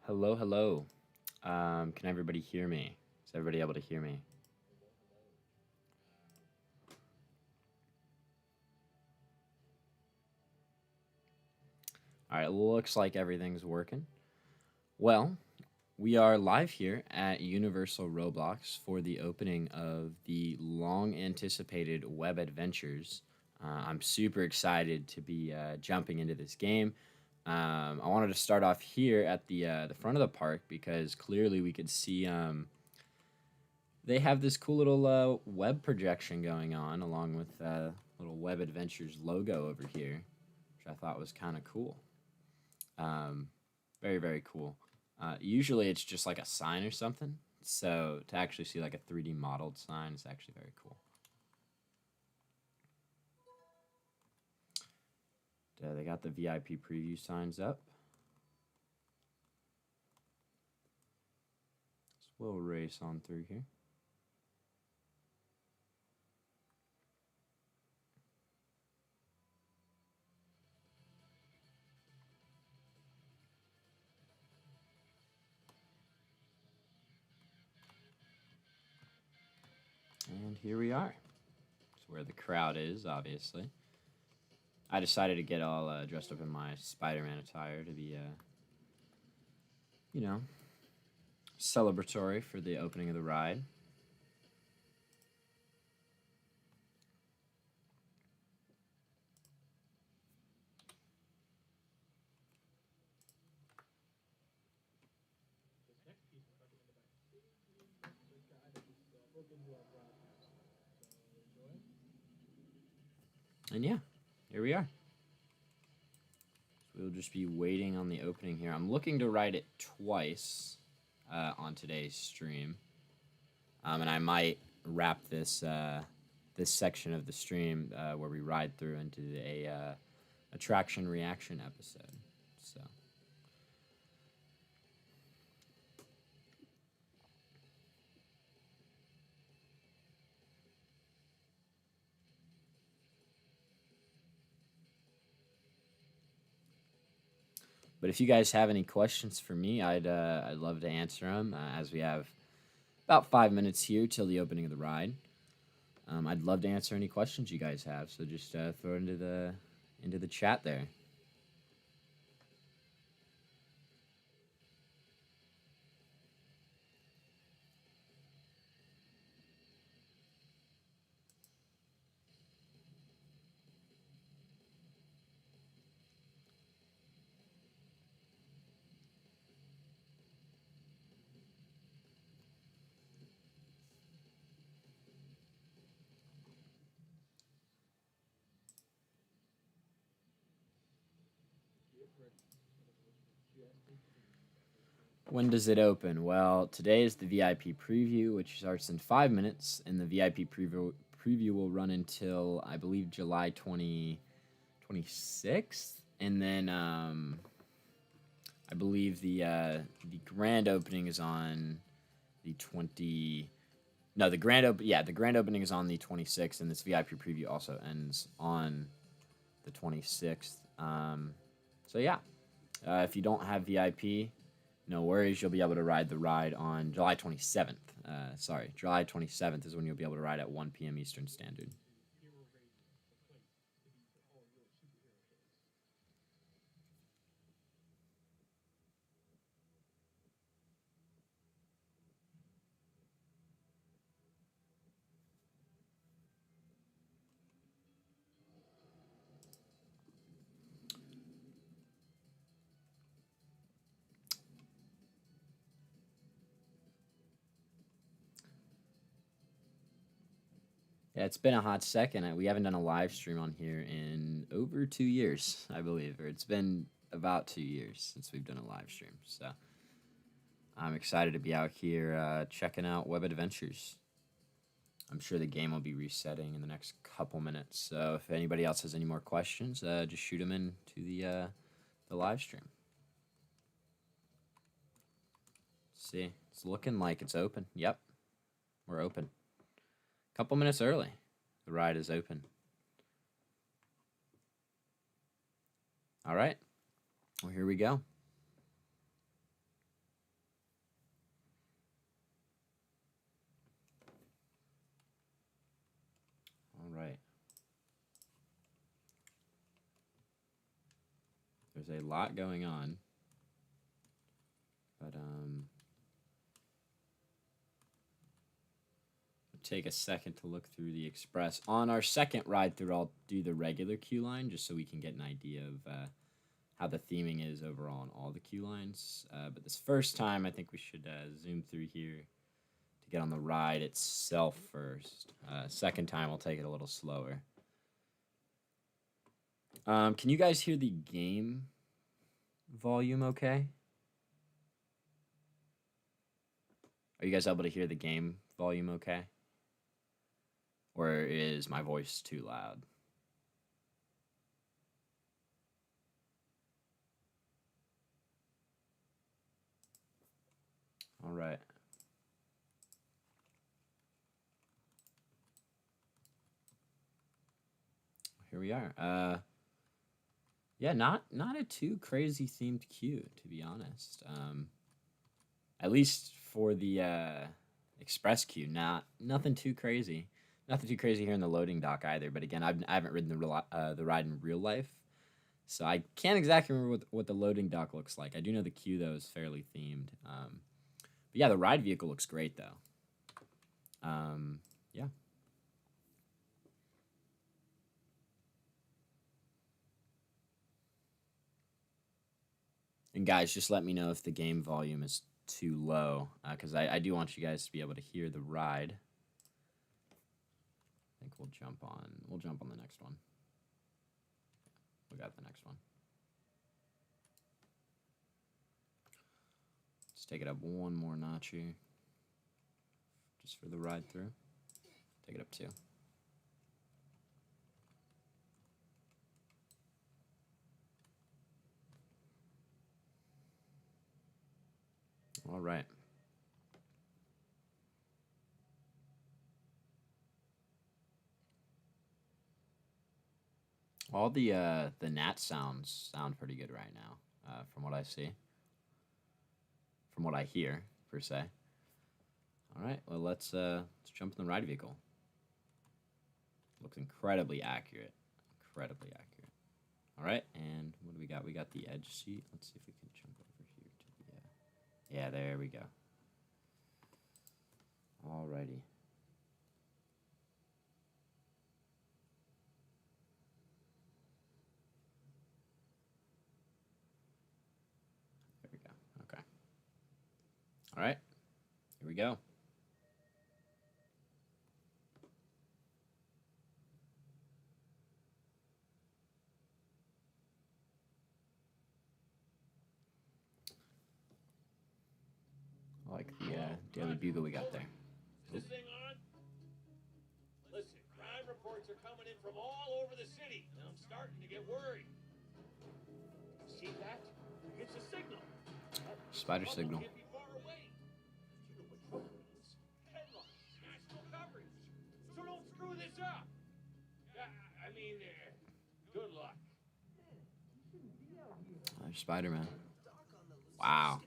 Hello, hello. Can everybody hear me? Is everybody able to hear me? All right, looks like everything's working. Well, we are live here at Universal Roblox for the opening of the long anticipated web adventures. I'm super excited to be jumping into this game. I wanted to start off here at the front of the park because clearly we could see they have this cool little web projection going on along with little Web Adventures logo over here, which I thought was kind of cool. Um, very, very cool. Usually it's just like a sign or something. So to actually see like a 3D modeled sign is actually very cool. They got the VIP preview signs up. So we'll race on through here. And here we are. It's where the crowd is, obviously. I decided to get all dressed up in my Spider-Man attire to be, you know, celebratory for the opening of the ride. And yeah, here we are. So we'll just be waiting on the opening here. I'm looking to ride it twice on today's stream. And I might wrap this this section of the stream where we ride through into a attraction reaction episode. So. But if you guys have any questions for me, I'd love to answer them as we have about 5 minutes here till the opening of the ride. I'd love to answer any questions you guys have, so just throw it into the chat there. When does it open? Well, today is the VIP preview, which starts in 5 minutes, and the VIP preview will run until I believe July 26th, and then I believe the grand opening is on the 20. No, the grand opening is on the 26th, and this VIP preview also ends on the 26th. So yeah, if you don't have VIP, no worries. You'll be able to ride the ride on July 27th. July 27th is when you'll be able to ride at 1 p.m. Eastern Standard. Yeah, it's been a hot second. We haven't done a live stream on here in over 2 years, I believe, or it's been about 2 years since we've done a live stream. So I'm excited to be out here checking out Web Adventures. I'm sure the game will be resetting in the next couple minutes. So if anybody else has any more questions, just shoot them in to the live stream. Let's see, it's looking like it's open. Yep, we're open. Couple minutes early. The ride is open. All right. Well, here we go. There's a lot going on. But take a second to look through the express. On our second ride through, I'll do the regular queue line just so we can get an idea of how the theming is overall on all the queue lines. But this first time, I think we should zoom through here to get on the ride itself first. Second time, I'll take it a little slower. Can you guys hear the game volume okay? Are you guys able to hear the game volume okay? Or is my voice too loud? All right. Here we are. Yeah, not a too crazy themed queue, to be honest. At least for the express queue, nothing too crazy. Nothing too crazy here in the loading dock either. But again, I haven't ridden the ride in real life, so I can't exactly remember what the loading dock looks like. I do know the queue though is fairly themed. But yeah, the ride vehicle looks great though. Yeah. And guys, just let me know if the game volume is too low, because I do want you guys to be able to hear the ride. I think we'll jump on the next one. We got the next one. Let's take it up one more notch here, just for the ride through. Take it up 2. All right. All the gnat sounds sound pretty good right now, from what I see. From what I hear, per se. All right, well let's jump in the ride vehicle. Looks incredibly accurate. Incredibly accurate. All right, and what do we got? We got the edge seat. Let's see if we can jump over here to the. Yeah, there we go. Alrighty. There we go. Okay. All right. Here we go. I like the Daily Bugle we got there. Is this thing on? Listen, crime reports are coming in from all over the city, and I'm starting to get worried. See that? It's a signal. Spider signal. Can't be far away. You know what trouble means? Headlines, national coverage. So don't screw this up. I mean, good luck. There's Spider-Man. Wow.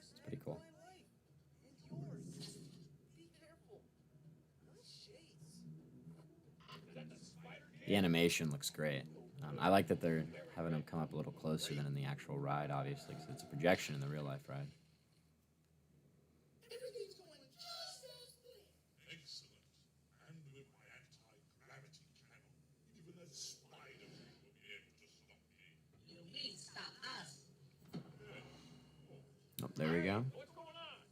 It's pretty cool. The animation looks great. I like that they're having him come up a little closer than in the actual ride, obviously, because it's a projection in the real life ride. Everything's going just as planned. Excellent. And with my anti-gravity cannon, even a spider will be able to stop me. You mean stop us? Oh, there we go. What's going on?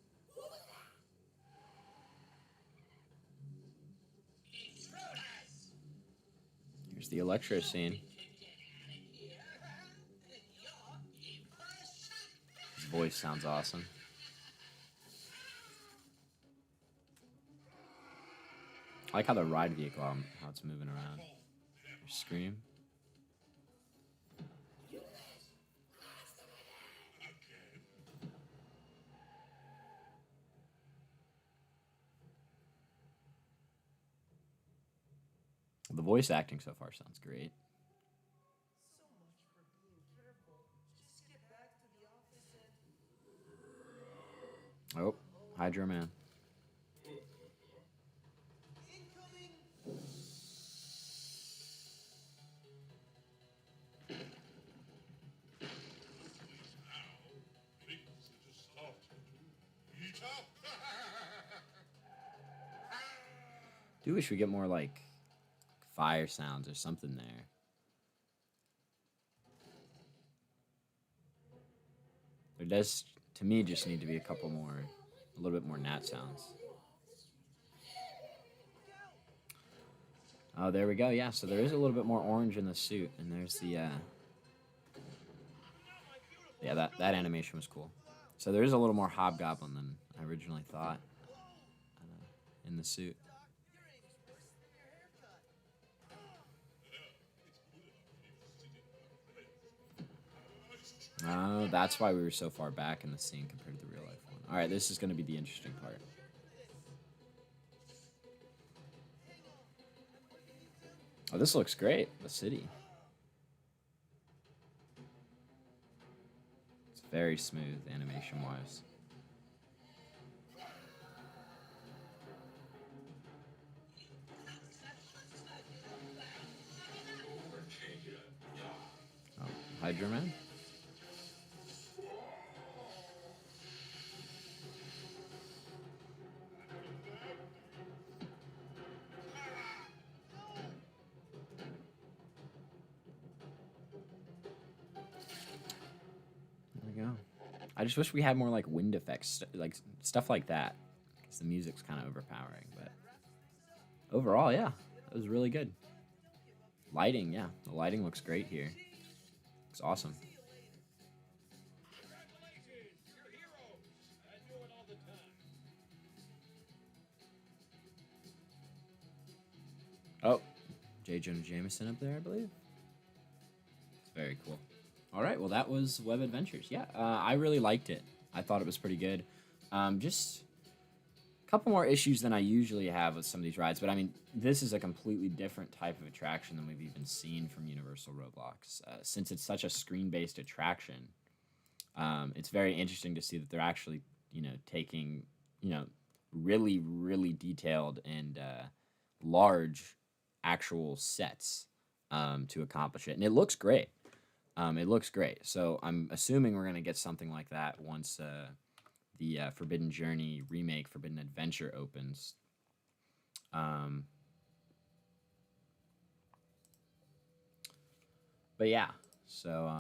Intruders! Here's the Electro scene. His voice sounds awesome. I like how the ride vehicle, how it's moving around. There's Scream. The voice acting so far sounds great. So much for being careful. Just get back to the office and... Oh, Hydro Man. Incoming! top. Do wish we get more like fire sounds or something there. There does, to me, just need to be a little bit more gnat sounds. Oh, there we go. Yeah, so there is a little bit more orange in the suit, and there's the yeah, that animation was cool. So there is a little more hobgoblin than I originally thought in the suit. Oh, that's why we were so far back in the scene compared to the real life one. All right, this is going to be the interesting part. Oh, this looks great. The city. It's very smooth animation-wise. Oh, Hydra Man? There we go. I just wish we had more like wind effects, like stuff like that, because the music's kind of overpowering. But overall, yeah, it was really good. Lighting, yeah, the lighting looks great here. It's awesome. Congratulations! You're heroes! I do it all the time. Oh, J. Jonah Jameson up there, I believe. It's very cool. All right, well, that was Web Adventures. Yeah, I really liked it. I thought it was pretty good. Just a couple more issues than I usually have with some of these rides, but I mean, this is a completely different type of attraction than we've even seen from Universal Roblox. Since it's such a screen-based attraction, it's very interesting to see that they're actually, taking, really, really detailed and large actual sets to accomplish it, and it looks great. It looks great. So I'm assuming we're gonna get something like that once the Forbidden Journey remake, Forbidden Adventure opens. But yeah, so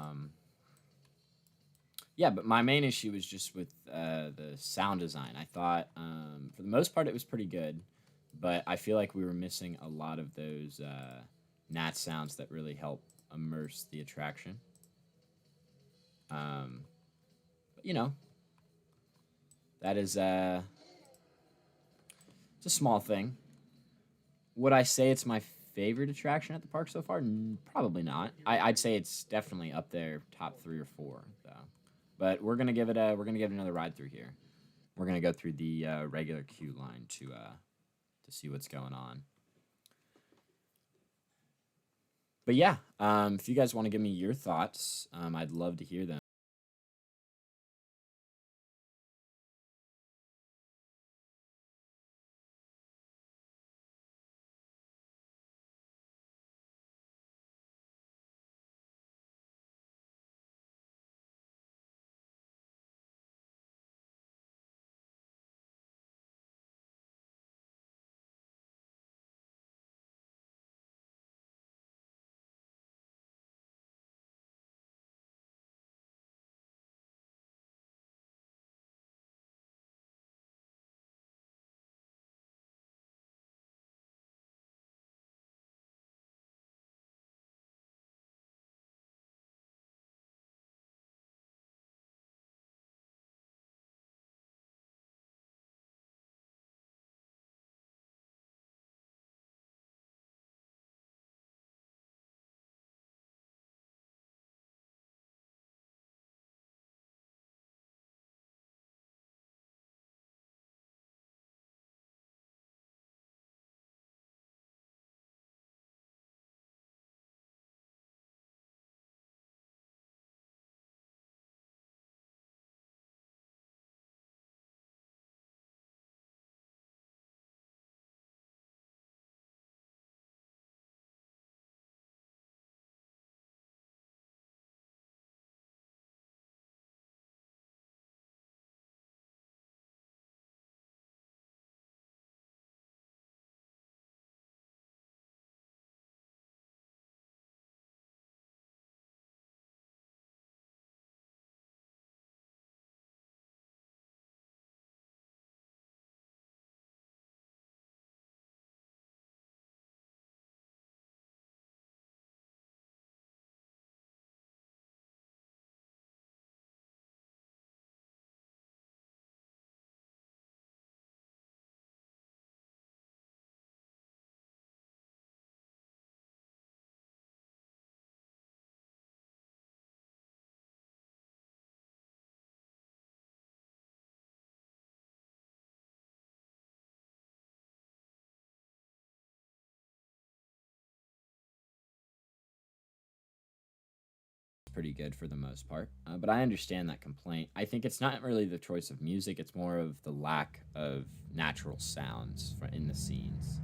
yeah. But my main issue was just with the sound design. I thought for the most part it was pretty good, but I feel like we were missing a lot of those gnat sounds that really help immerse the attraction. But that is it's a small thing. Would I say it's my favorite attraction at the park so far? Probably not. I'd say it's definitely up there, top 3 or 4 though. But we're gonna give it another ride through here. We're gonna go through the regular queue line to see what's going on. But yeah, if you guys want to give me your thoughts, I'd love to hear them. pretty good for the most part, but I understand that complaint. I think it's not really the choice of music; it's more of the lack of natural sounds in the scenes.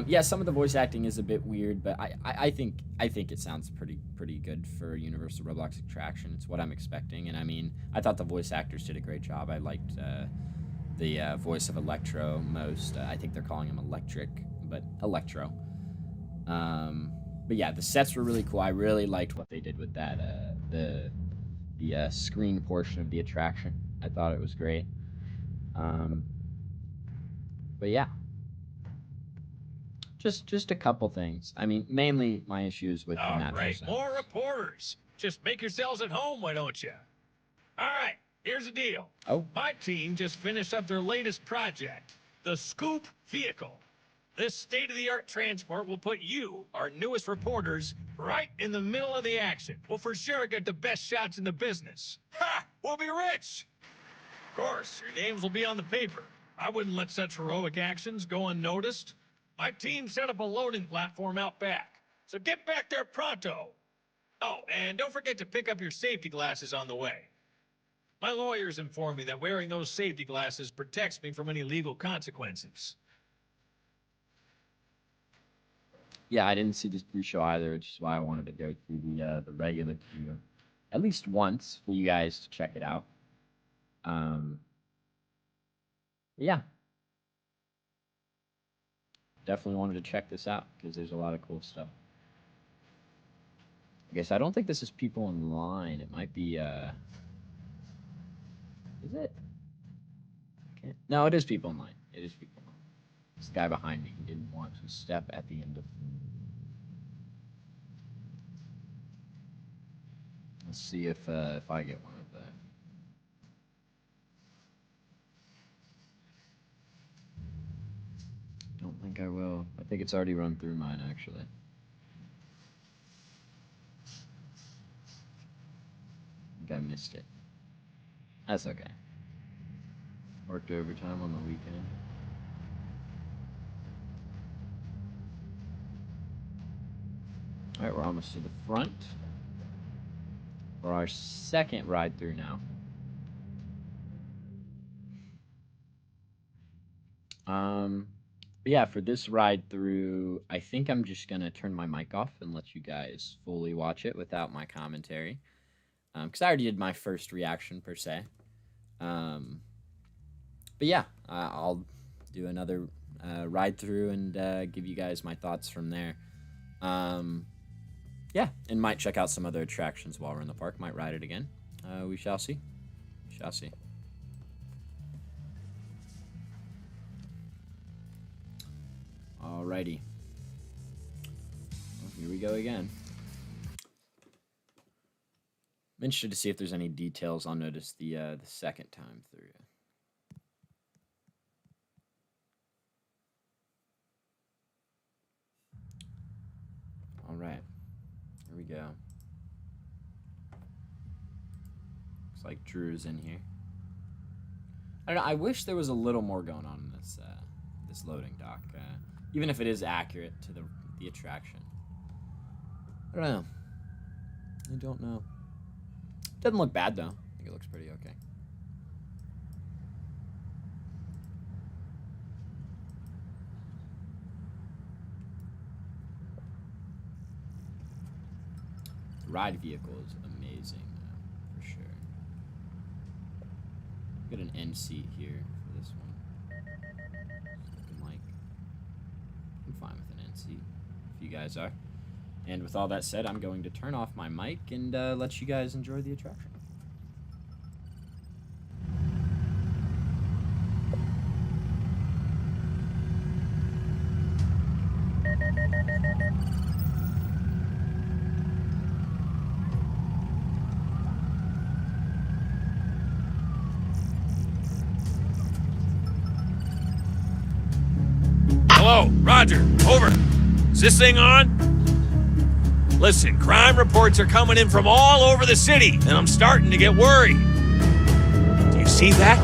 Yeah, some of the voice acting is a bit weird, but I think it sounds pretty good for a Universal Roblox attraction. It's what I'm expecting, and I mean, I thought the voice actors did a great job. I liked the voice of Electro most. I think they're calling him Electric, but Electro. But yeah, the sets were really cool. I really liked what they did with that the screen portion of the attraction. I thought it was great. But yeah. Just a couple things. I mean, mainly my issues with the All natural right, sounds. more reporters. Just make yourselves at home, why don't you? All right, here's the deal. Oh. My team just finished up their latest project, the Scoop Vehicle. This state-of-the-art transport will put you, our newest reporters, right in the middle of the action. We'll for sure get the best shots in the business. Ha! We'll be rich! Of course, your names will be on the paper. I wouldn't let such heroic actions go unnoticed. My team set up a loading platform out back, so get back there pronto. Oh, and don't forget to pick up your safety glasses on the way. My lawyers informed me that wearing those safety glasses protects me from any legal consequences. Yeah, I didn't see this pre-show either, which is why I wanted to go through the regular queue at least once for you guys to check it out. Yeah. Definitely wanted to check this out because there's a lot of cool stuff. I guess I don't think this is people in line. It might be, is it? Okay. No, it is people in line. It is people in line. It's the guy behind me who didn't want to step at the end of. Let's see if I get one of that. Don't think I will. I think it's already run through mine, actually. I think I missed it. That's okay. Worked overtime on the weekend. Alright, we're almost to the front for our second ride through now. But yeah, for this ride through, I think I'm just gonna turn my mic off and let you guys fully watch it without my commentary. Because I already did my first reaction per se. But yeah, I'll do another ride through and give you guys my thoughts from there. Yeah, and might check out some other attractions while we're in the park. Might ride it again. We shall see. We shall see. Alrighty. Well, here we go again. I'm interested to see if there's any details I'll notice the second time through. All right, here we go. Looks like Drew's in here. I don't know. I wish there was a little more going on in this this loading dock, even if it is accurate to the attraction. I don't know. I don't know. Doesn't look bad though. I think it looks pretty okay. The ride vehicle is amazing, for sure. Got an end seat here for this one. It's looking like I'm fine with an end seat, if you guys are. And with all that said, I'm going to turn off my mic and let you guys enjoy the attraction. Hello, Roger, over. Is this thing on? Listen, crime reports are coming in from all over the city, and I'm starting to get worried. Do you see that?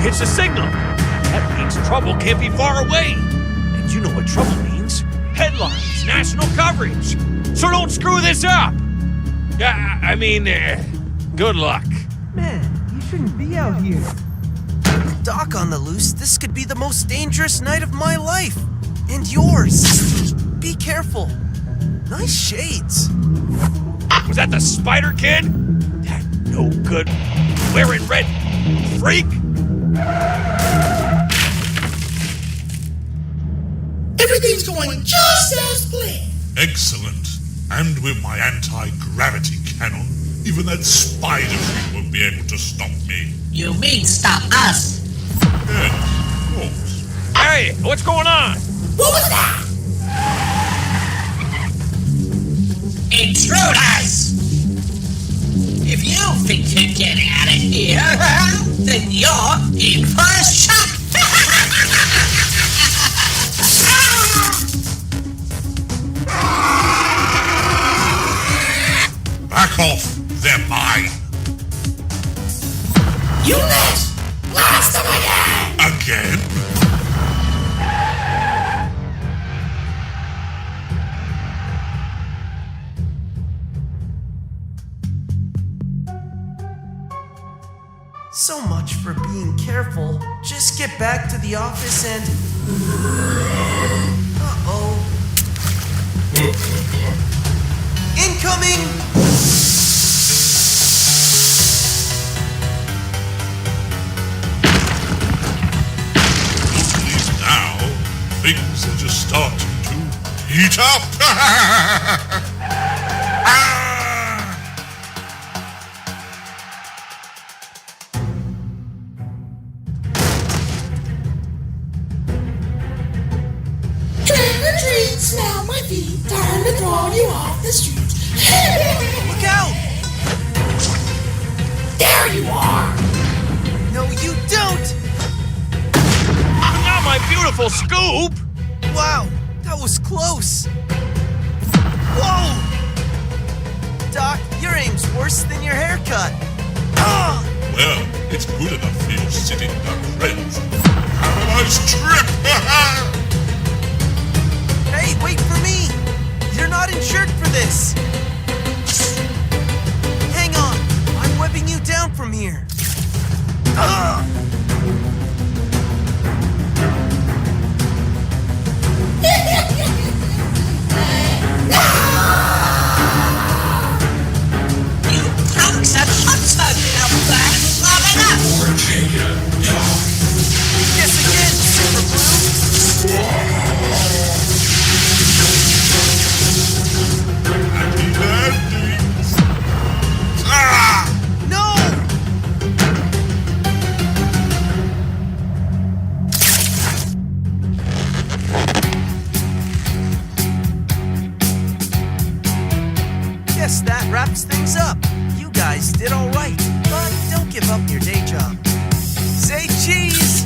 It's a signal. That means trouble can't be far away. And you know what trouble means. Headlines, national coverage. So don't screw this up. Yeah, I mean, good luck. Man, you shouldn't be out here. Doc on the loose, this could be the most dangerous night of my life. And yours. Be careful. Nice shades. Was that the Spider Kid? That no good wearing red freak? Everything's going just as planned. Excellent. And with my anti-gravity cannon, even that spider thing won't be able to stop me. You mean stop us? Yes, of course. Hey, what's going on? What was that? Intruders! If you think you're getting out of here, then you're in for a shock! Back off! They're mine! You next! Blast them again! Again? So much for being careful. Just get back to the office and... Uh-oh. Incoming! At least now, things are just starting to heat up! Ah! Trick or treat, smell my feet. Time to throw you off the streets. Look out! There you are! No, you don't! Not my beautiful Scoop! Wow, that was close. Whoa! Doc, your aim's worse than your haircut. Ah! Well, it's good enough for your sitting duck friends. Have a nice trip! Hey, wait for me! You're not insured for this! Hang on, I'm webbing you down from here. Ugh! You punks have hot stuff now, back long enough! Guess again, Super Blue! Happy landings! Ah! No! Guess that wraps things up. You guys did all right, but don't give up your day job. Say cheese!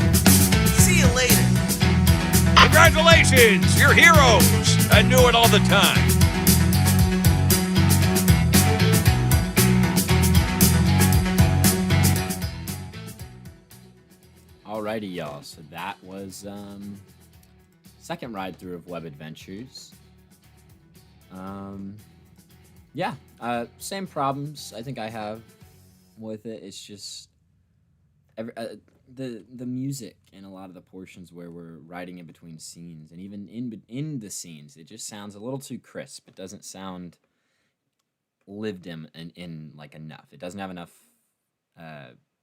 See you later. Congratulations, you're heroes! I knew it all the time. Alrighty, y'all. So that was second ride through of Web Adventures. Yeah, same problems I think I have with it. It's just the music in a lot of the portions where we're riding in between scenes, and even in the scenes, it just sounds a little too crisp. It doesn't sound lived in like enough. It doesn't have enough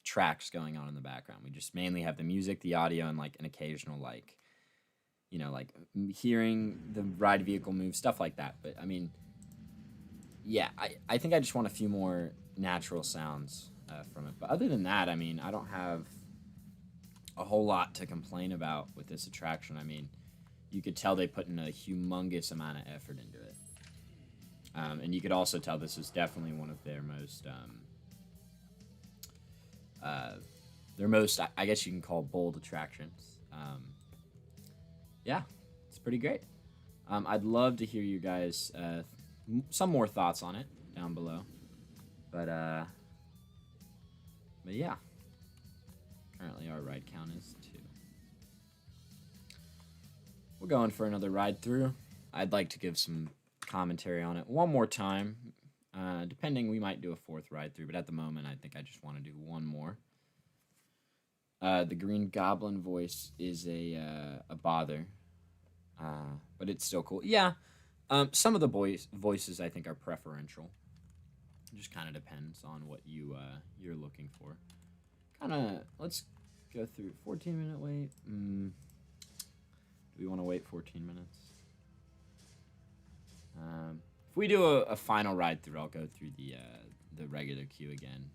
tracks going on in the background. We just mainly have the music, the audio, and like an occasional like hearing the ride vehicle move, stuff like that. But I mean, yeah, I think I just want a few more natural sounds from it. But other than that, I mean, I don't have a whole lot to complain about with this attraction. I mean, you could tell they put in a humongous amount of effort into it. And you could also tell this is definitely one of their most, I guess you can call bold attractions. Yeah, it's pretty great. I'd love to hear you guys, some more thoughts on it down below. But yeah. Currently our ride count is 2. We're going for another ride through. I'd like to give some commentary on it one more time. Depending, we might do a fourth ride through, but at the moment, I think I just want to do one more. The Green Goblin voice is a bother, but it's still cool. Yeah, some of the voices I think are preferential. It just kind of depends on what you're looking for. Let's go through 14-minute wait. Do we want to wait 14 minutes? If we do a final ride through, I'll go through the regular queue again.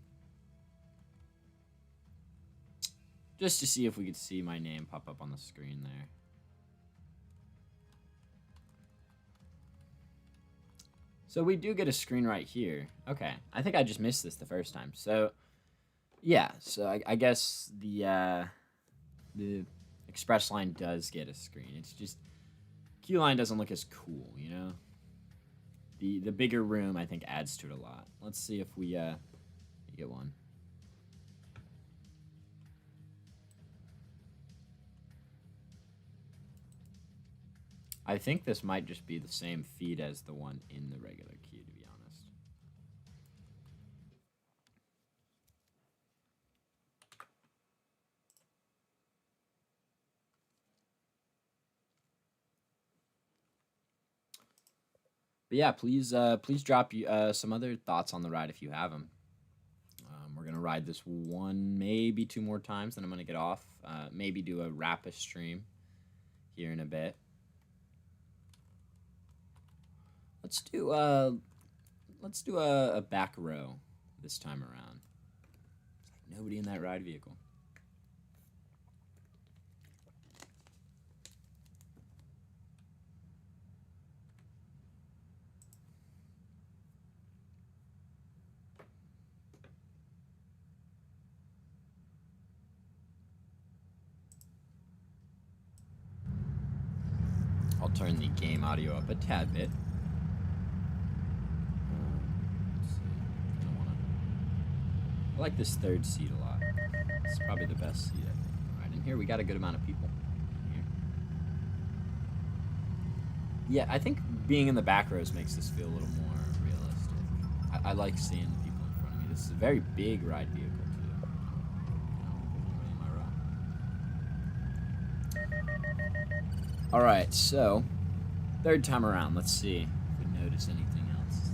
Just to see if we could see my name pop up on the screen there. So we do get a screen right here. Okay, I think I just missed this the first time. So, yeah, so I guess the express line does get a screen. It's just queue line doesn't look as cool, you know? The bigger room, I think, adds to it a lot. Let's see if we get one. I think this might just be the same feed as the one in the regular queue, to be honest. But yeah, please drop some other thoughts on the ride if you have them. We're gonna ride this one, maybe two more times, then I'm gonna get off. Maybe do a rapid stream here in a bit. Let's do a back row this time around. It's like nobody in that ride vehicle. I'll turn the game audio up a tad bit. I like this third seat a lot. It's probably the best seat, I think. Right in here, we got a good amount of people. Here. Yeah, I think being in the back rows makes this feel a little more realistic. I like seeing the people in front of me. This is a very big ride vehicle, too. Alright, so, third time around. Let's see if we notice anything else.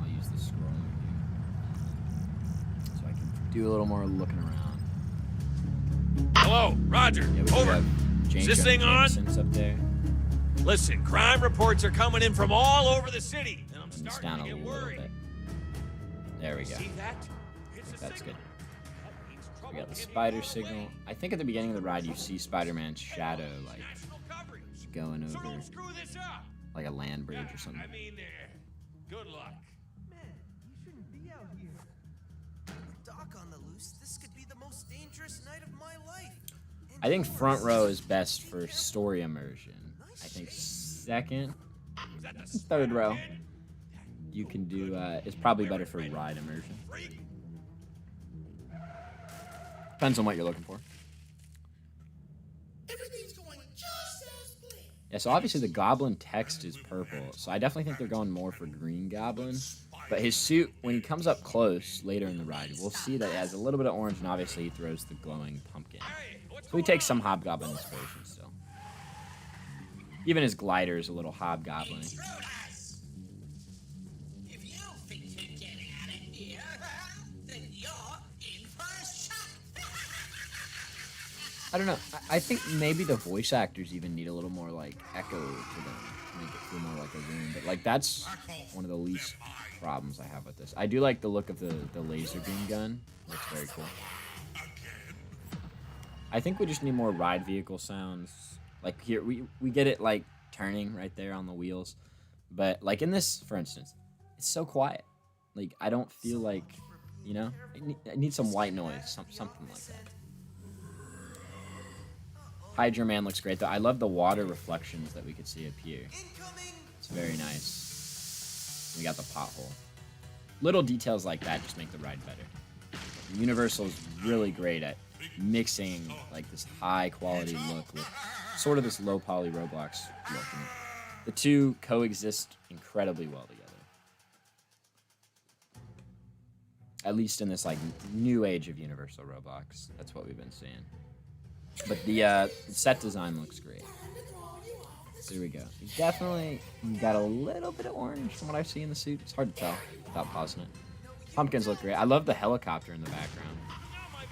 I'll use the scroller here. So I can do a little more looking around. Hello, Roger. Yeah, we Over. have Is this thing on? Jameson's up there. Listen, crime reports are coming in from all over the city, and I'm Turn this starting down to a get little worried. bit. There we go. See that? It's a That's signal. good. That means trouble We got the can be spider on the signal. way. I think at the beginning of the ride you see Spider-Man's shadow like National coverage. going So over don't screw this up. like a land bridge or something. I mean, good luck. Man, you shouldn't be out here. With Doc on the loose, this could be the most dangerous night of my life. I think front row is best for story immersion. I think second, Was that the third row Spider-Man? you can do is probably better for ride immersion. Freak. Depends on what you're looking for. Everything's going just as planned. Yeah, so obviously the Goblin text is purple, so I definitely think they're going more for Green Goblin. But his suit, when he comes up close later in the ride, we'll see that it has a little bit of orange, and obviously he throws the glowing pumpkin. Hey, what's So he going takes on? some Hobgoblin inspiration still. Even his glider is a little Hobgoblin. Intruders! If you think you can get out of here, then you're in for a shock. I don't know. I think maybe the voice actors even need a little more like echo to them to make it feel more like a room. But like that's one of the least problems I have with this. I do like the look of the laser beam gun. Looks very cool. I think we just need more ride vehicle sounds. Like here, we get it like turning right there on the wheels, but like in this, for instance, it's so quiet. Like I don't feel like, you know, I need some white noise, something like that. Hydra Man looks great though. I love the water reflections that we could see up here. Incoming! It's very nice. We got the pothole. Little details like that just make the ride better. Universal is really great at mixing like this high quality look with sort of this low poly Roblox look. And the two coexist incredibly well together. At least in this like new age of Universal Roblox, that's what we've been seeing. But the set design looks great. So here we go. You definitely got a little bit of orange from what I see in the suit. It's hard to tell without pausing it. Pumpkins look great. I love the helicopter in the background.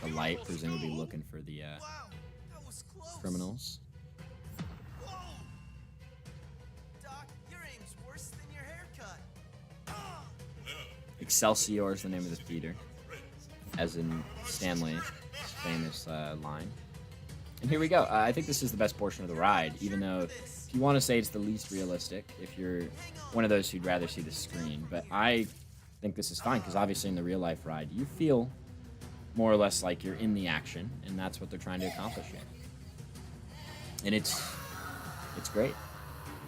The light, presumably looking for the Wow, that was close. criminals. Whoa! Doc, your aim's worse than your haircut. Excelsior is the name of the theater, as in Stanley's famous line. And here we go. I think this is the best portion of the ride, even though if you want to say it's the least realistic, if you're one of those who'd rather see the screen. But I think this is fine, because obviously in the real life ride, you feel more or less like you're in the action, and that's what they're trying to accomplish here. And it's great.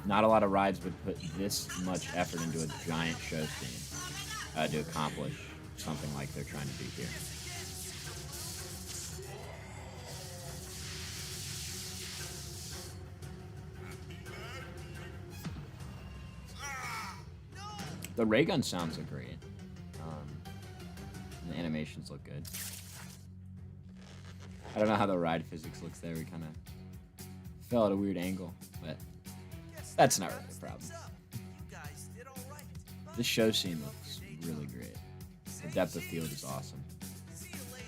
Not a lot of rides would put this much effort into a giant show scene to accomplish something like they're trying to do here. The ray gun sounds are great. The animations look good. I don't know how the ride physics looks there. We kind of fell at a weird angle, but that's not really a problem. You guys did all right. This show scene looks really great. The depth of field is awesome. See you later.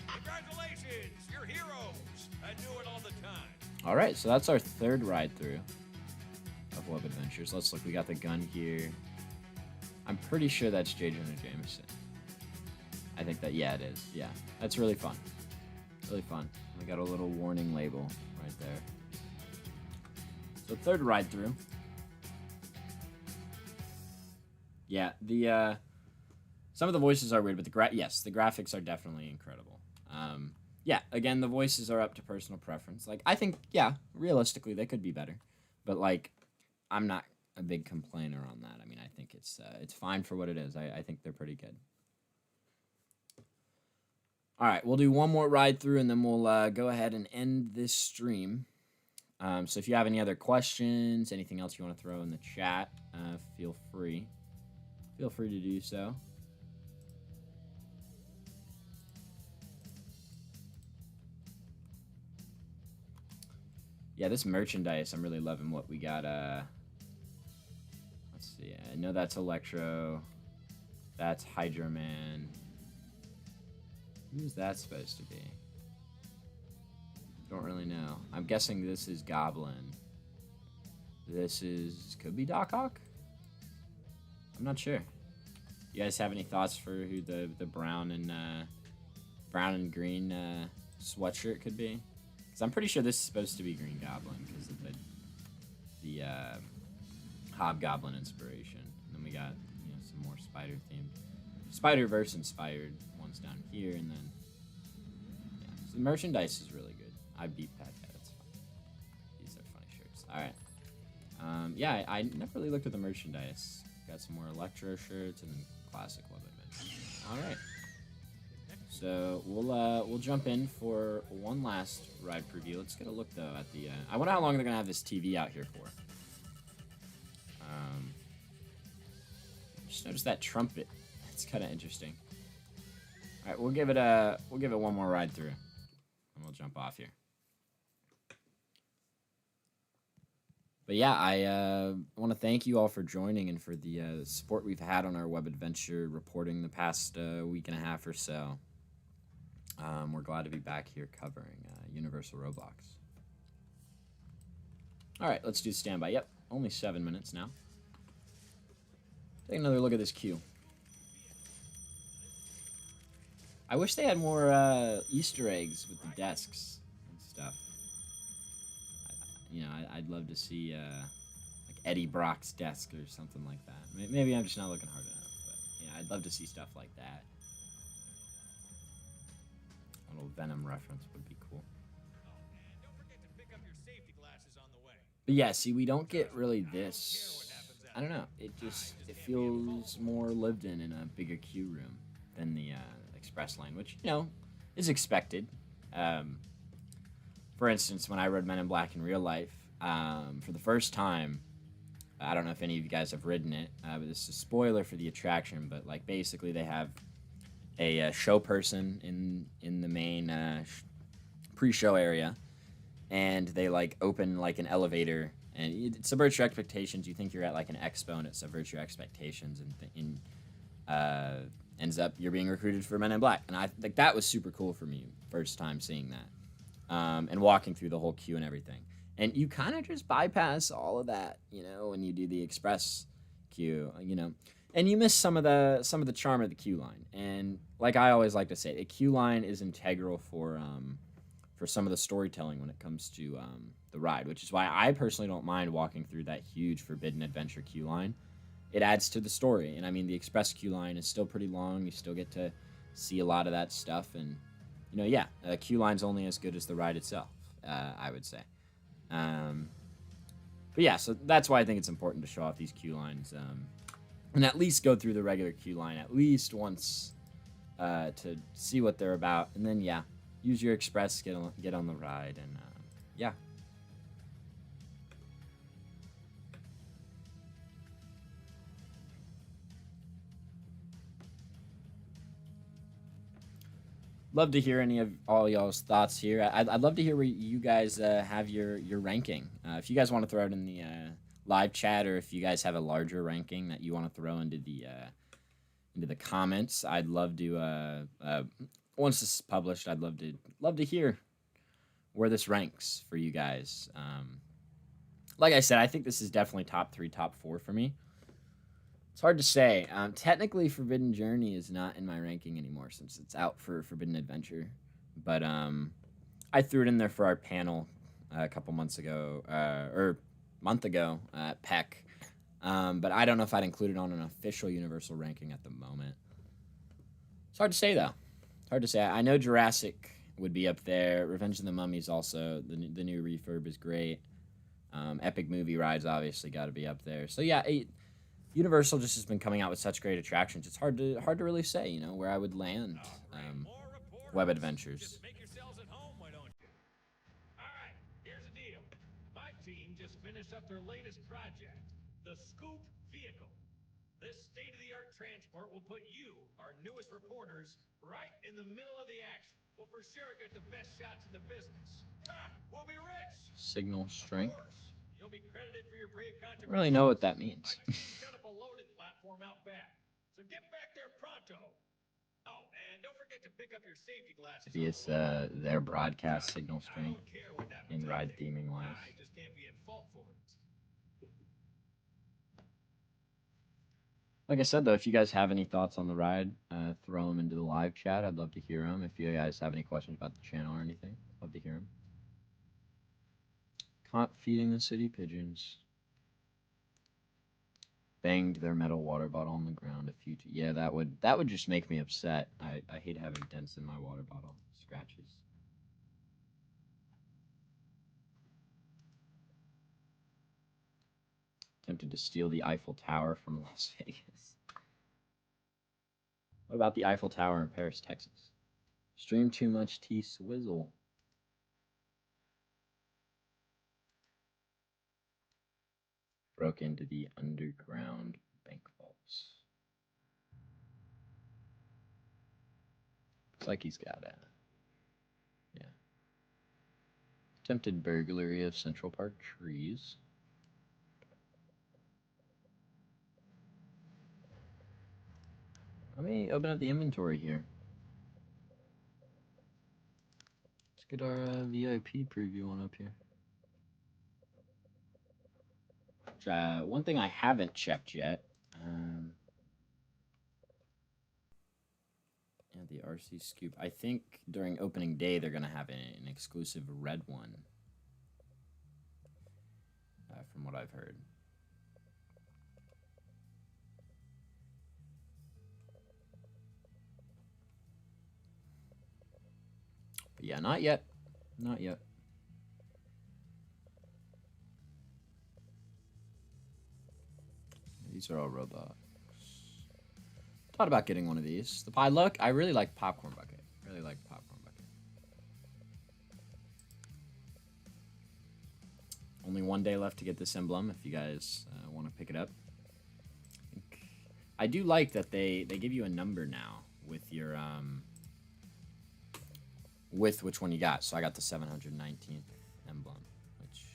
Congratulations, you're heroes. I do it all the time. All right, so that's our third ride through of Web Adventures. Let's look. We got the gun here. I'm pretty sure that's J. Jonah Jameson. I think that, yeah, it is. Yeah, that's really fun. Really fun. We got a little warning label right there. So third ride through. Yeah, the some of the voices are weird, but the graphics are definitely incredible. Yeah, again, the voices are up to personal preference. Like, I think, yeah, realistically, they could be better, but like, I'm not a big complainer on that. I mean, I think it's fine for what it is. I think they're pretty good. All right, we'll do one more ride through, and then we'll go ahead and end this stream. So if you have any other questions, anything else you want to throw in the chat, feel free. Feel free to do so. Yeah, this merchandise, I'm really loving what we got. Let's see. I know that's Electro. That's Hydro Man. Who's that supposed to be? Don't really know. I'm guessing this is Goblin. This could be Doc Ock? I'm not sure. You guys have any thoughts for who the brown and green sweatshirt could be? Because I'm pretty sure this is supposed to be Green Goblin because of the Hobgoblin inspiration. And then we got some more spider themed, Spider-Verse inspired ones down here, and then so the merchandise is really good. I beat that. Yeah, that's fine. These are funny shirts. All right. Yeah, I never really looked at the merchandise. Got some more Electro shirts and then classic Web Adventures. All right. So we'll jump in for one last ride preview. Let's get a look though at the. I wonder how long they're gonna have this TV out here for. Just noticed that trumpet. It's kind of interesting. All right, we'll give it one more ride through, and we'll jump off here. But yeah, I want to thank you all for joining and for the support we've had on our web adventure reporting the past week and a half or so. We're glad to be back here covering Universal Roblox. All right, let's do standby. Yep, only 7 minutes now. Take another look at this queue. I wish they had more Easter eggs with the desks and stuff. I'd love to see like Eddie Brock's desk or something like that. Maybe I'm just not looking hard enough, but I'd love to see stuff like that. A little Venom reference would be cool. Don't forget to pick up your safety glasses on the way. But yeah, see, we don't get really this. I don't know. It feels more lived in a bigger queue room than the express lane, which is expected. For instance, when I rode Men in Black in real life, for the first time, I don't know if any of you guys have ridden it, but this is a spoiler for the attraction. But like basically, they have a show person in the main pre-show area, and they like open like an elevator, and it subverts your expectations. You think you're at like an expo, and it subverts your expectations, and ends up you're being recruited for Men in Black. And I like that was super cool for me, first time seeing that, and walking through the whole queue and everything. And you kind of just bypass all of that, you know, when you do the express queue, you know, and you miss some of the charm of the queue line. And like I always like to say, a queue line is integral for some of the storytelling when it comes to the ride, which is why I personally don't mind walking through that huge Forbidden Adventure queue line. It adds to the story, and I mean the express queue line is still pretty long. You still get to see a lot of that stuff, and you know, yeah, a queue line's only as good as the ride itself, I would say. But yeah, so that's why I think it's important to show off these queue lines, and at least go through the regular queue line at least once to see what they're about, and then yeah, use your express, get on the ride, and yeah. Love to hear any of all y'all's thoughts here. I'd love to hear where you guys have your ranking. If you guys want to throw it in the live chat, or if you guys have a larger ranking that you want to throw into the comments, I'd love to. Once this is published, I'd love to hear where this ranks for you guys. Like I said, I think this is definitely top 3, top 4 for me. It's hard to say. Technically, Forbidden Journey is not in my ranking anymore since it's out for Forbidden Adventure. But I threw it in there for our panel a couple months ago, or month ago at PEC. But I don't know if I'd include it on an official Universal ranking at the moment. It's hard to say, though. It's hard to say. I know Jurassic would be up there. Revenge of the Mummies also. The new refurb is great. Epic Movie Rides obviously got to be up there. So yeah, Universal just has been coming out with such great attractions. It's hard to really say, you know, where I would land. Web Adventures. Just make yourselves at home, why don't you? All right, here's the deal. My team just finished up their latest project, the Scoop Vehicle. This state-of-the-art transport will put you, our newest reporters, right in the middle of the action. We'll for sure get the best shots in the business. Ha! We'll be rich. Signal strength. Of course, you'll be credited for your brave I don't really know what that means. Set up a loading platform out back. So get back there pronto. Oh, and don't forget to pick up your safety glasses. Maybe it's their broadcast signal I strength don't care what that in ride theming wise. I just can't be at fault for it. Like I said, though, if you guys have any thoughts on the ride, throw them into the live chat. I'd love to hear them. If you guys have any questions about the channel or anything, love to hear them. Caught feeding the city pigeons. Banged their metal water bottle on the ground a few times. Yeah, that would just make me upset. I hate having dents in my water bottle. Scratches. Attempted to steal the Eiffel Tower from Las Vegas. What about the Eiffel Tower in Paris, Texas? Stream too much T-Swizzle. Broke into the underground bank vaults. Looks like he's got a... Yeah. Attempted burglary of Central Park trees. Let me open up the inventory here. Let's get our VIP preview on up here. One thing I haven't checked yet. Yeah, the RC Scoop. I think during opening day they're gonna have an exclusive red one. From what I've heard. But yeah, not yet. Not yet. These are all Roblox. Thought about getting one of these. The pie look. I really like popcorn bucket. Really like popcorn bucket. Only one day left to get this emblem. If you guys want to pick it up. I do like that they give you a number now with your with which one you got. So I got the 719th emblem, which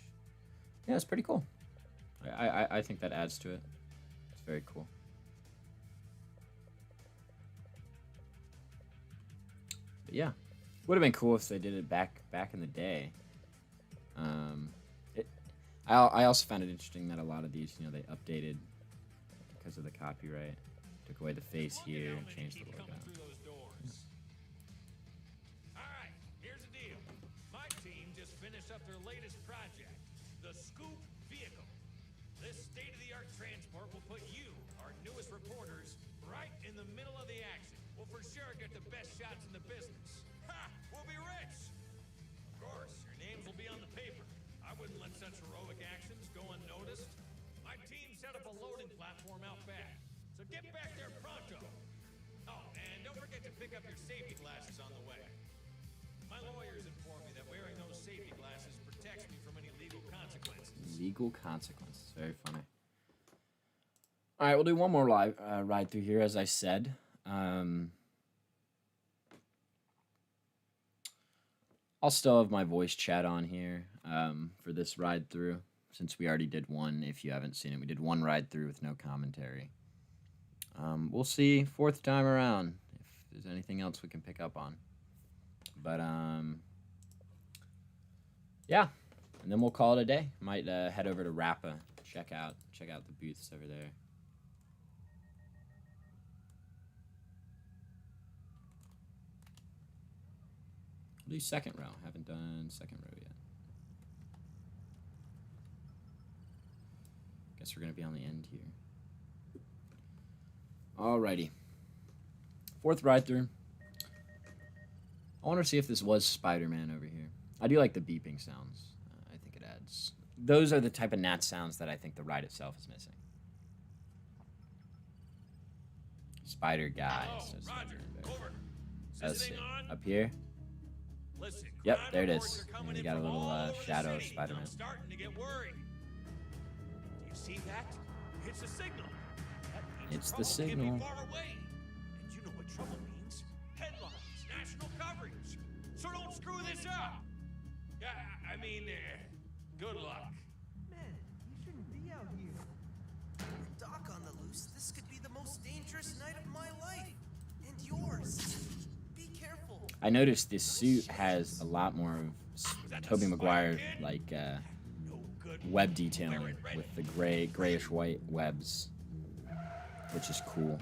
yeah, it's pretty cool. I think that adds to it. It's very cool. But yeah, would have been cool if they did it back in the day. I also found it interesting that a lot of these, you know, they updated because of the copyright. Took away the face here and changed the logo. Alright, here's the deal. My team just finished up their latest project, the Scoop Vehicle. This state-of-the-art transport will put you, our newest reporters, right in the middle of the action. We'll for sure get the best shots in the business. Ha! We'll be rich! Of course, your names will be on the paper. I wouldn't let such heroic actions go unnoticed. My team set up a loading platform out back, so get back there pronto. Oh, and don't forget to pick up your safety glasses on the way. My lawyers informed me that wearing those safety glasses protects me from any legal consequences. Legal consequences. Very funny. All right, we'll do one more live ride through here, as I said. I'll still have my voice chat on here for this ride through, since we already did one. If you haven't seen it, we did one ride through with no commentary. We'll see fourth time around if there's anything else we can pick up on. But yeah, and then we'll call it a day. Might head over to Rappa, check out the booths over there. We'll do second row. Haven't done second row yet. Guess we're gonna be on the end here. Alrighty. Fourth ride through. I want to see if this was Spider-Man over here. I do like the beeping sounds. I think it adds. Those are the type of gnat sounds that I think the ride itself is missing. Spider guy. Oh, So Roger, over. let's see. Is this thing on? Up here. Listen, Yep, crime there it reports is. are coming And you in got a from little all over the shadow of city. Spider-Man. I'm starting to get worried. Do you see that? It's a signal. That means It's the trouble can't signal. be far away. And you know what trouble means? Headlines, national coverage. So don't screw this up. Yeah, I mean, good luck. Man, you shouldn't be out here. Doc on the loose, this could be the most dangerous night of my life. And yours. Be careful. I noticed this suit has a lot more of Tobey Maguire like No good. web detailing with the grayish white webs, which is cool.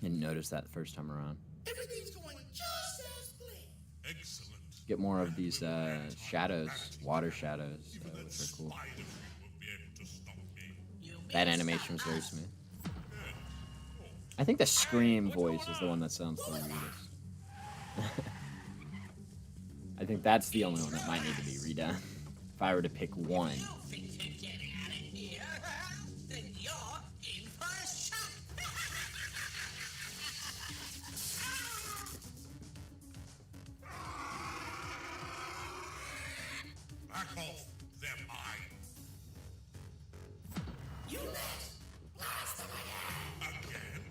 Didn't notice that the first time around. Everything's going just as planned. Excellent. Get more of these shadows, water shadows, Even that which are cool. spider won't be able to stop me. That animation was very smooth. I think the Scream voice is the one that sounds the weirdest. I think that's the only one that might need to be redone. If I were to pick one. You think you can get out of here? Then you're in for a shock. Back off, they're mine. You next. Blast them again. Again?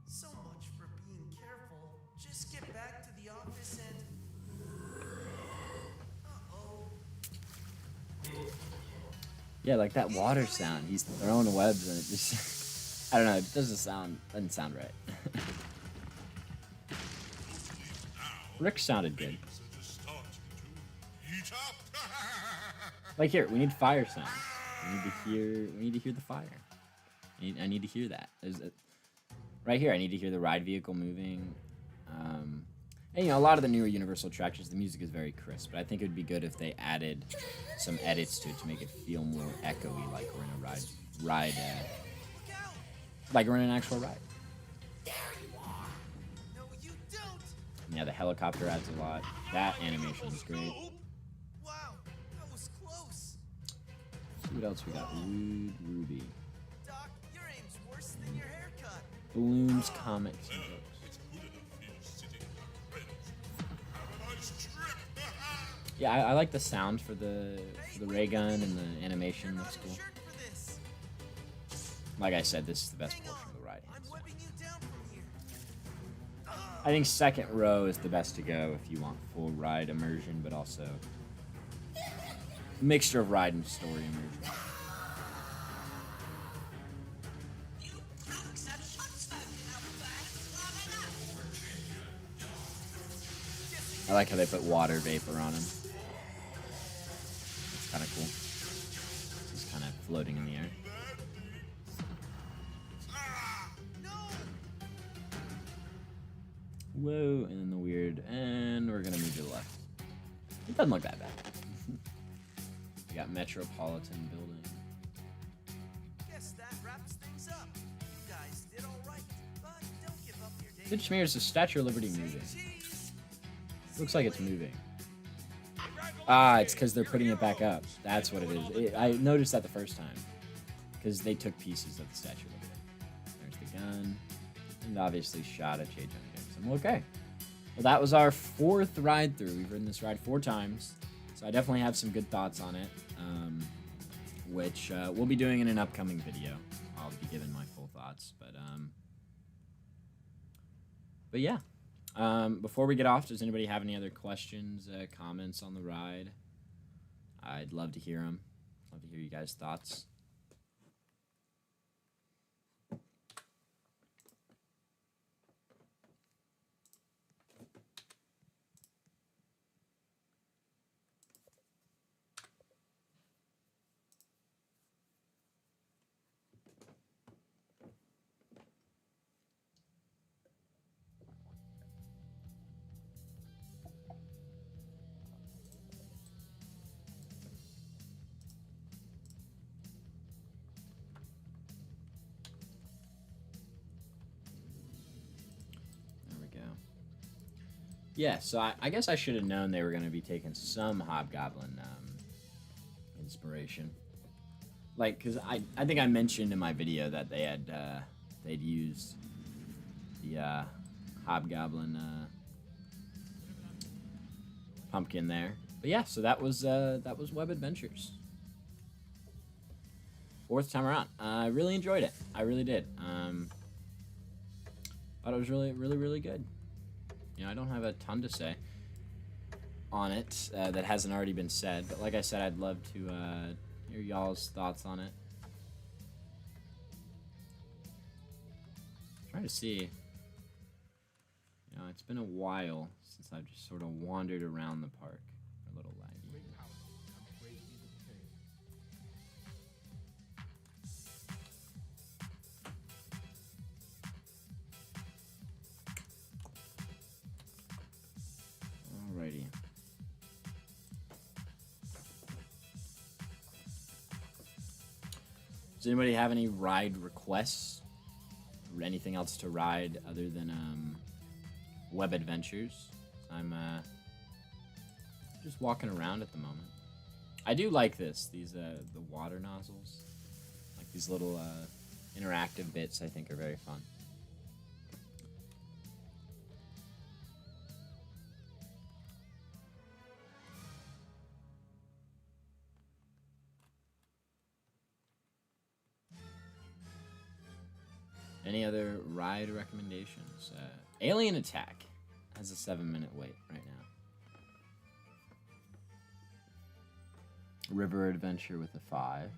So much for being careful. Just get back to the office and. Uh-oh. Yeah, like that water sound. He's throwing webs and it just I don't know, it doesn't sound right. Rick sounded good. Things are just starting to heat up. Like here, we need fire sounds. We need to hear the fire. I need to hear that. Right here, I need to hear the ride vehicle moving. And you know, a lot of the newer Universal attractions, the music is very crisp, but I think it would be good if they added some edits to it to make it feel more echoey, like we're in a ride, Look out! like we're in an actual ride. There you are. No, you don't! And yeah, the helicopter adds a lot. That animation is great. Wow, that was close. See what else we got? Rude Ruby. Doc, your aim's worse than your haircut. Balloons, comics, and books. Yeah, I like the sound for the ray gun and the animation. Looks cool. Shirt for this. Like I said, this is the best portion of the ride. I'm hands down. whipping you down from here. I think second row is the best to go if you want full ride immersion, but also mixture of ride and story immersion. You punks have not spoken up first long enough. I like how they put water vapor on him. It's kind of cool. He's kind of floating in the air. Whoa, and then the weird, and we're gonna move to the left. It doesn't look that bad. We got Metropolitan Building. Guess that wraps things up. You guys did all right, but don't give up your day. It just mirrors the Statue of Liberty moving. Cheese. Looks like it's moving. Ah, it's because they're putting it back up. That's what it is. I noticed that the first time. Because they took pieces of the Statue of Liberty. There's the gun. And obviously shot at J. Jonah Jameson. Okay. Well, that was our 4th ride through. We've ridden this ride 4 times. So I definitely have some good thoughts on it. Which we'll be doing in an upcoming video. I'll be giving my full thoughts. But yeah. Before we get off, does anybody have any other questions, comments on the ride? I'd love to hear them. Love to hear you guys' thoughts. Yeah, so I guess I should have known they were going to be taking some Hobgoblin inspiration. Like, because I think I mentioned in my video that they had they'd used the Hobgoblin pumpkin there. But yeah, so that was Web Adventures. 4th time around. I really enjoyed it. I really did. Thought it was really good. You know, I don't have a ton to say on it that hasn't already been said, but like I said, I'd love to hear y'all's thoughts on it. I'm trying to see. You know, it's been a while since I've just sort of wandered around the park. A little laggy. Alrighty. Does anybody have any ride requests? Or anything else to ride other than Web Adventures? I'm just walking around at the moment. I do like this. These the water nozzles, like these little interactive bits. I think are very fun. Any other ride recommendations? Alien Attack has a 7-minute wait right now. River Adventure with a 5.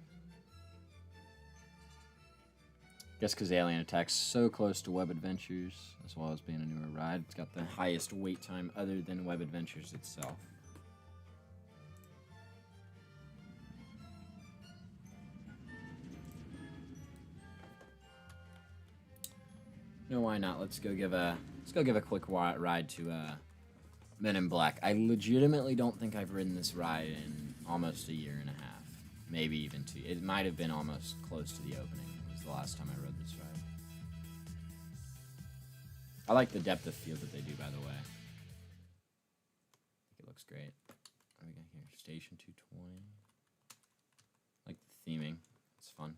Guess because Alien Attack's so close to Web Adventures, as well as being a newer ride, it's got the highest wait time other than Web Adventures itself. No, why not? Let's go give a quick ride to Men in Black. I legitimately don't think I've ridden this ride in almost a year and a half, maybe even 2. It might have been almost close to the opening. It was the last time I rode this ride. I like the depth of field that they do, by the way. I think it looks great. What do we got here? Station 220. I like the theming. It's fun.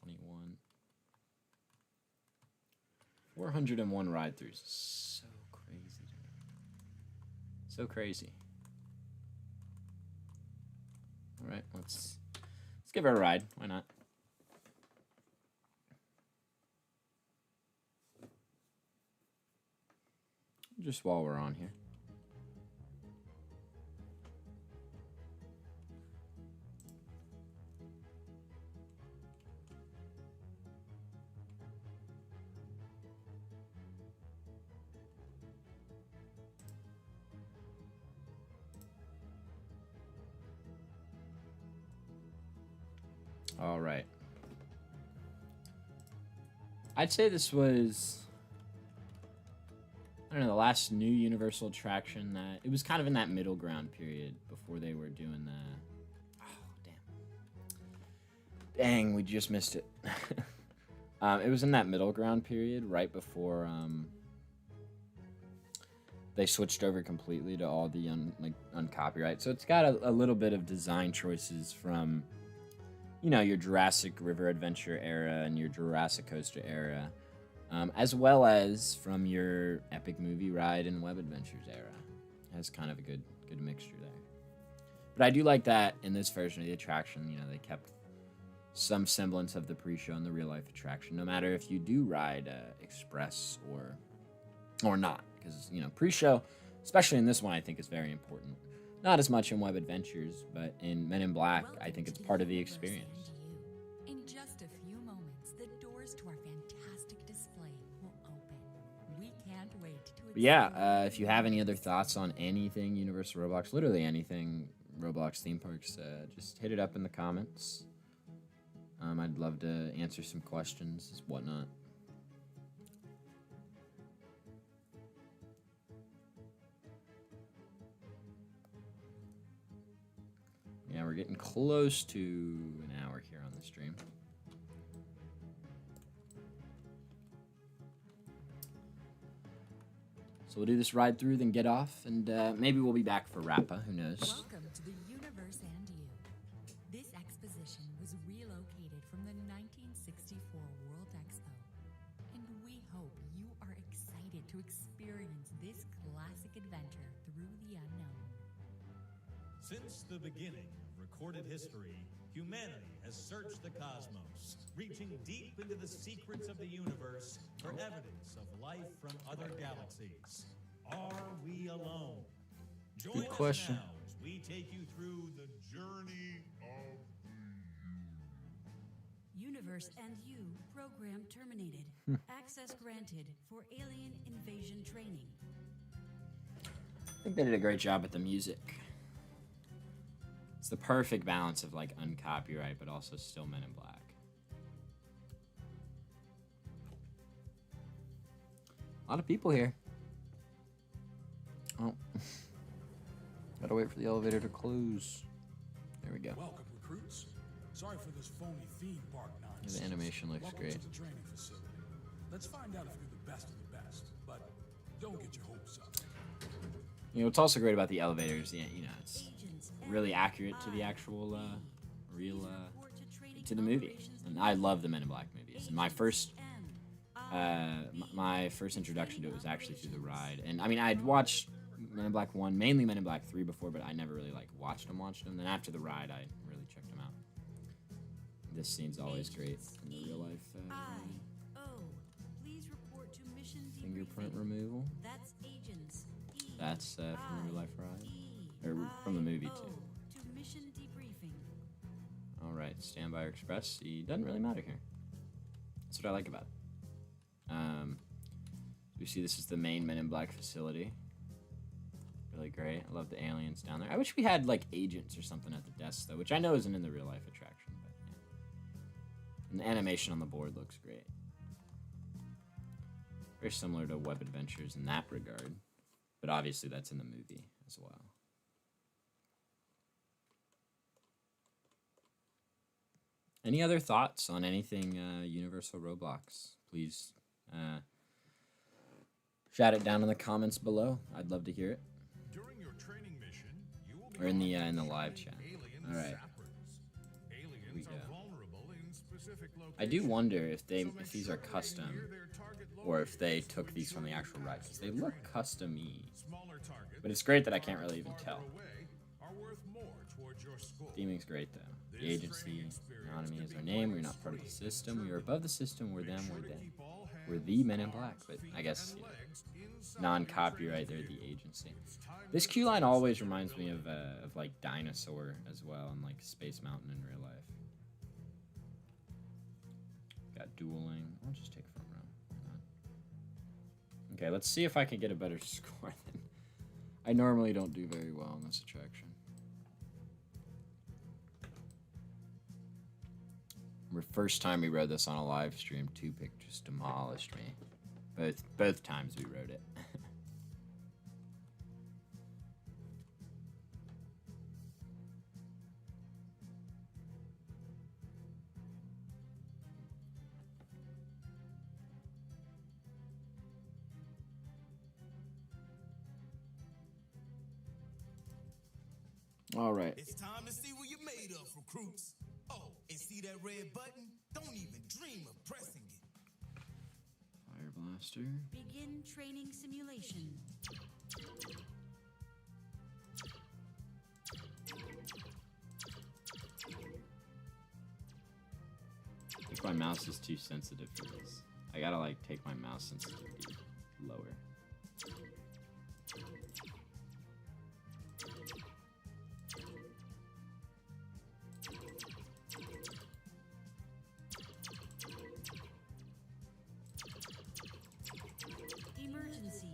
21. 401 ride-throughs. So crazy. So crazy. All right, let's give her a ride. Why not? Just while we're on here. All right. I'd say this was, I don't know, the last new Universal attraction that, it was kind of in that middle ground period before they were doing the, oh, damn. Dang, we just missed it. It was in that middle ground period right before they switched over completely to all the uncopyright. So it's got a little bit of design choices from, you know, your Jurassic River Adventure era and your Jurassic Coaster era, as well as from your Epic Movie Ride and Web Adventures era. It has kind of a good mixture there. But I do like that in this version of the attraction, you know, they kept some semblance of the pre-show and the real-life attraction, no matter if you do ride Express or not. Because, you know, pre-show, especially in this one, I think is very important. Not as much in Web Adventures, but in Men in Black, I think it's part of the experience. In just a few moments, the doors to our fantastic display will open. We can't wait to But yeah, if you have any other thoughts on anything Universal Roblox, literally anything Roblox theme parks, just hit it up in the comments. I'd love to answer some questions, whatnot. Yeah, we're getting close to an hour here on the stream. So we'll do this ride through, then get off, and maybe we'll be back for Rappa, who knows. Welcome to the Universe and You. This exposition was relocated from the 1964 World Expo, and we hope you are excited to experience this classic adventure through the unknown. Since the beginning of recorded history, humanity has searched the cosmos, reaching deep into the secrets of the universe for evidence of life from other galaxies. Are we alone? Join us question. now as we take you through the journey of Universe and You program terminated. Access granted for alien invasion training. I think they did a great job with the music. It's the perfect balance of like uncopyright, but also still Men in Black. A lot of people here. Oh. Gotta wait for the elevator to close. There we go. Welcome, recruits. Sorry for this phony theme park nonsense. The animation looks Welcome great. to the training facility. Let's find out if you're the best of the best, but don't get your hopes up. You know, what's also great about the elevators, yeah, you know, it's really accurate to the actual, to the movie. And I love the Men in Black movies. And my first introduction to it was actually through the ride. And I mean, I'd watched Men in Black 1, mainly Men in Black 3 before, but I never really like watched them. Then after the ride, I really checked them out. This scene's always great in the real life. Please report to mission Fingerprint debriefing. removal. That's agents. That's from the real life ride. Or from the movie, too. To mission debriefing. Alright, Standby or Express. It doesn't really matter here. That's what I like about it. We see this is the main Men in Black facility. Really great. I love the aliens down there. I wish we had like agents or something at the desks though, which I know isn't in the real life attraction, but yeah. And the animation on the board looks great. Very similar to Web Adventures in that regard, but obviously that's in the movie as well. Any other thoughts on anything Universal Roblox? Please shout it down in the comments below. I'd love to hear it. During your training mission, you will be Or in the live chat. alien All right. zappers. Aliens we are go. vulnerable in specific locations. I do wonder if So make these sure are they're custom near their target or if they locations took to these from the ensure actual you ride. pass 'Cause they your look training. custom-y. Smaller targets But it's great that I can't farther really even tell. away are worth more towards your score. Theming's great though. The agency, anonymity is our name. We're not part of the system. We are above the system. We're them. We're them. We're the Men in Black. But I guess non-copyright. They're the agency. This queue line always reminds me of like Dinosaur as well, and like Space Mountain in real life. Got dueling. I'll just take front row. Why not? Okay, let's see if I can get a better score than. I normally don't do very well on this attraction. First time we rode this on a live stream, Tupic just demolished me. Both times we rode it. All right. It's time to see what you're made of, recruits. Oh, and see that red button? Don't even dream of pressing it. Fire blaster. Begin training simulation. I think my mouse is too sensitive for this. I gotta like take my mouse sensitivity lower. Emergency.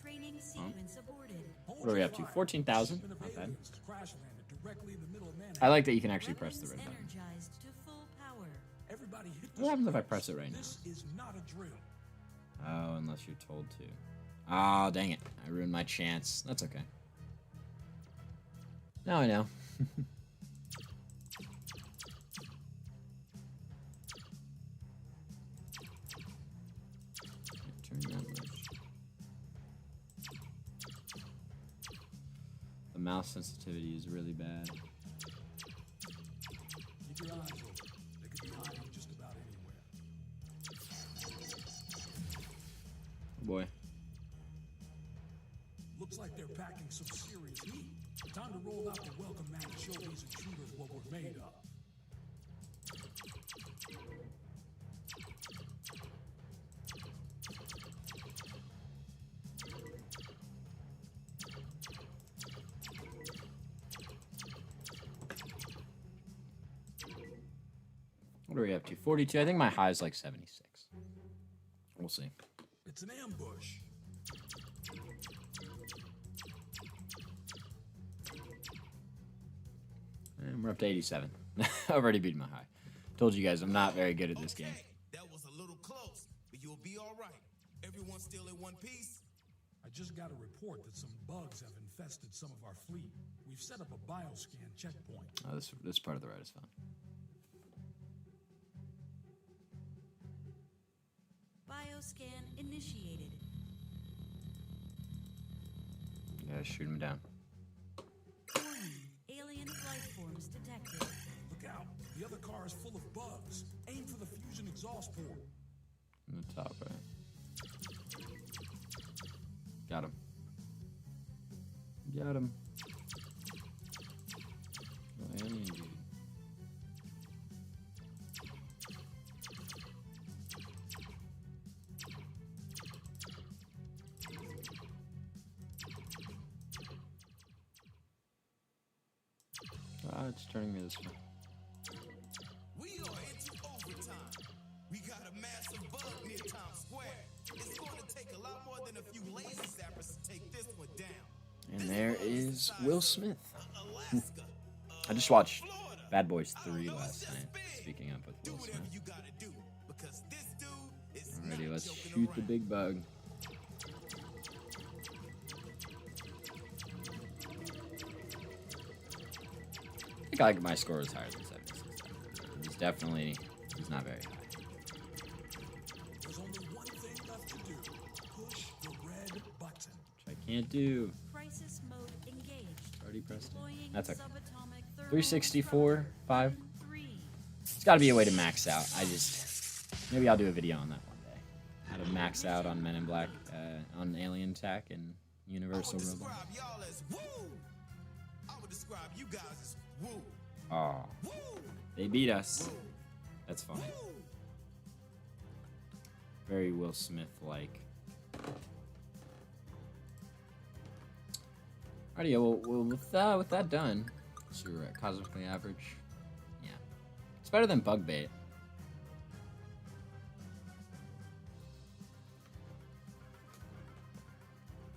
Training sequence aborted. What are we up to? 14,000? Not bad. I like that you can actually press the red button. Energized to full power. Everybody hit What happens if I press it right now? This is not a drill. Oh, unless you're told to. Oh, dang it. I ruined my chance. That's okay. Now I know. Turn that much. The mouse sensitivity is really bad. Keep your eyes open. They could be hiding just about anywhere. Oh boy. Looks like they're packing some serious heat. Time to roll out the welcome mat to show these intruders what we're made of. What are we up to? 42. I think my high is like 76. We'll see. It's an ambush. And we're up to 87. I've already beat my high. Told you guys I'm not very good at this game. That was a little close, but you'll be all right. Everyone's still in one piece. I just got a report that some bugs have infested some of our fleet. We've set up a bioscan checkpoint. Oh, this part of the ride is fun. Bioscan initiated. Yeah, shoot him down. Warning. Alien life forms detected. Look out. The other car is full of bugs. Aim for the fusion exhaust port. In the top, right? Got him. Got him. Oh, alien dude. Ah, it's turning me this way. We are into overtime. We got a massive bug near Times Square. It's going to take a lot more than a few lazy zappers to take this one down. And there is Will Smith. Alaska. I just watched Florida. Bad Boys 3 I know last it's night. just big. Speaking up with Do Will whatever Smith. you gotta do, because this dude is Alrighty, not let's joking shoot the around. big bug. I think like my score was higher than 76. It's definitely not very high. There's only one thing left to do. Push the red button. Which I can't do. Crisis mode engaged. Already pressed it. Deploying That's okay. subatomic thermal 364, 5. in 3. It's got to be a way to max out. Maybe I'll do a video on that one day. How to max out on Men in Black, on Alien Attack and Universal Roblox. Describe y'all as woo. I would describe you guys as woo. Oh, they beat us. That's funny. Very Will Smith-like. Alrighty, well with that done, so we're at cosmically average. Yeah, it's better than bug bait.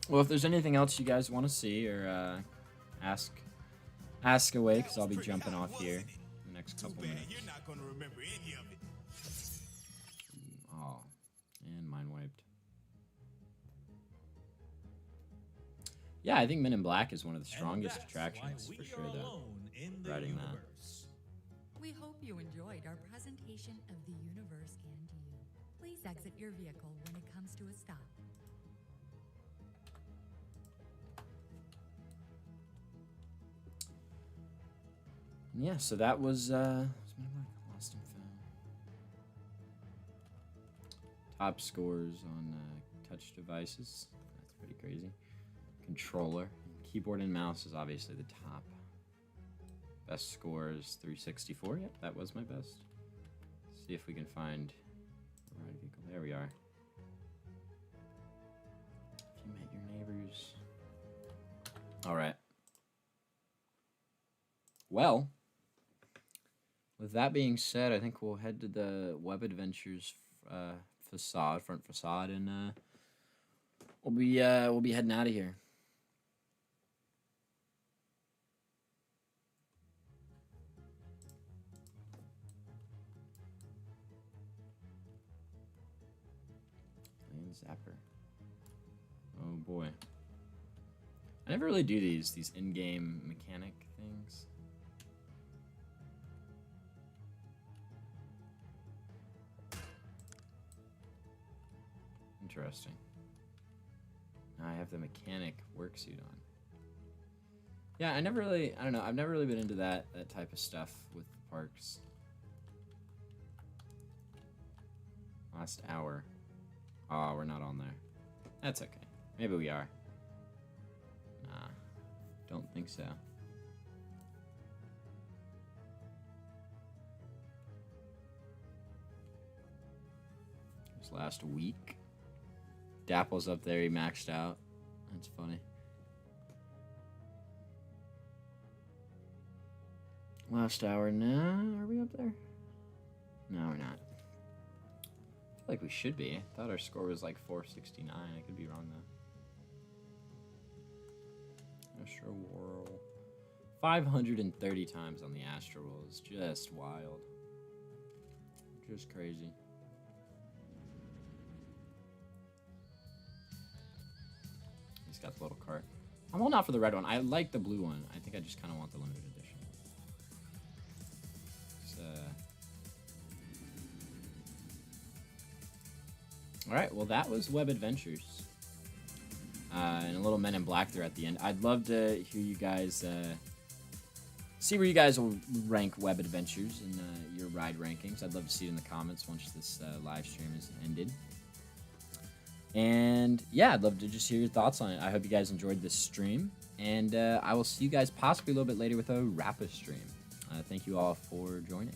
Well, if there's anything else you guys want to see or ask away, because I'll be jumping off here in the next couple minutes. You're not gonna remember any of it. Oh, and mine wiped. Yeah, I think Men in Black is one of the strongest attractions for sure, though. Riding that. We hope you enjoyed our presentation of the universe and you. Please exit your vehicle when it comes to a stop. Yeah, so that was Men in Black, Lost and Found. Top scores on touch devices. That's pretty crazy. Controller. Keyboard and mouse is obviously the top. Best score is 364. Yep, that was my best. Let's see if we can find the right vehicle. There we are. If you met your neighbors. Alright. Well, with that being said, I think we'll head to the Web Adventures front facade, and we'll be heading out of here. And Zapper. Oh boy. I never really do these in-game mechanic things. Interesting. Now I have the mechanic worksuit on. Yeah, I don't know, I've never really been into that type of stuff with the parks. Last hour. Oh, we're not on there. That's okay. Maybe we are. Nah, don't think so. It was last week. Dapple's up there, he maxed out. That's funny. Last hour now. Are we up there? No, we're not. I feel like we should be. I thought our score was like 469. I could be wrong though. Astro Whirl. 530 times on the Astro Whirl is just wild. Just crazy. He's got the little cart. I'm holding out for the red one. I like the blue one. I think I just kind of want the limited edition. Alright, well that was Web Adventures. And a little Men in Black there at the end. I'd love to hear you guys, see where you guys will rank Web Adventures in your ride rankings. I'd love to see it in the comments once this live stream is ended. And yeah, I'd love to just hear your thoughts on it. I hope you guys enjoyed this stream. And I will see you guys possibly a little bit later with a Rappa stream. Thank you all for joining.